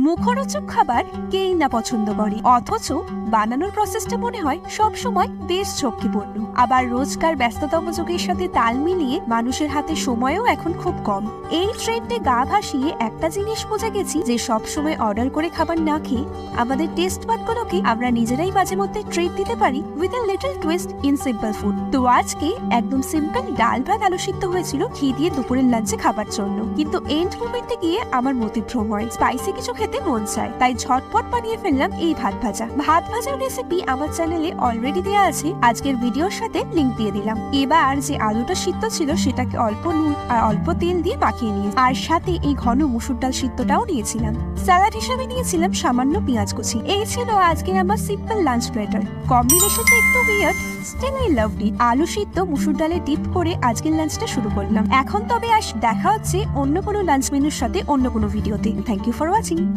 মুখরোচক খাবার কেই না পছন্দ করে, অথচ বানানোর প্রসেসটা মনে হয় সব সময় বেশ ঝক্কিপূর্ণ। আবার রোজকার ব্যস্ততম যুগের সাথে তাল মিলিয়ে মানুষের হাতে সময়ও এখন খুব কম। এই ট্রেন্ডে গা ভাসিয়ে একটা জিনিস বুঝে গেছি যে সব সময় অর্ডার করে খাবার না খেয়ে আমাদের টেস্ট বাডগুলোকে আমরা নিজেরাই মাঝে মধ্যে ট্রিট দিতে পারি with a little twist in simple food. তো আজকে একদম সিম্পল ডাল ভাত আলু সিদ্ধ হয়েছিল ঘি দিয়ে দুপুরের লাঞ্চে খাবার জন্য, কিন্তু এন্ড মোমেন্টে গিয়ে আমার মতিভ্রম হয়, স্পাইসি কিছু খেতে মন চায়, তাই ঝটপট বানিয়ে ফেললাম এই ভাত ভাজা। ভাত ভাজার রেসিপি আমার চ্যানেলে অলরেডি দেওয়া আছে, আজকের ভিডিওর সাথে লিংক দিয়ে দিলাম। এবার যে আলুটা সিদ্ধ ছিল সেটাকে অল্প নুন আর অল্প তেল দিয়ে মাখিয়ে নিয়ে আর সাথে এই ঘন মুসুর ডাল সিদ্ধটাও নিয়েছিলাম। স্যালাড হিসেবে নিয়েছিলাম সামান্য পেঁয়াজ কুচি। এই ছিল আজকের আমার সিম্পল লাঞ্চ প্লেটার। কম্বিনেশনটা একটু weird, still I loved it. আলু সিদ্ধ মুসুর ডালে ডিপ করে আজকের লাঞ্চটা শুরু করলাম। এখন তবে দেখা হচ্ছে অন্য কোনো লাঞ্চ মেনুর সাথে অন্য কোনো ভিডিওতে। Thank you for watching.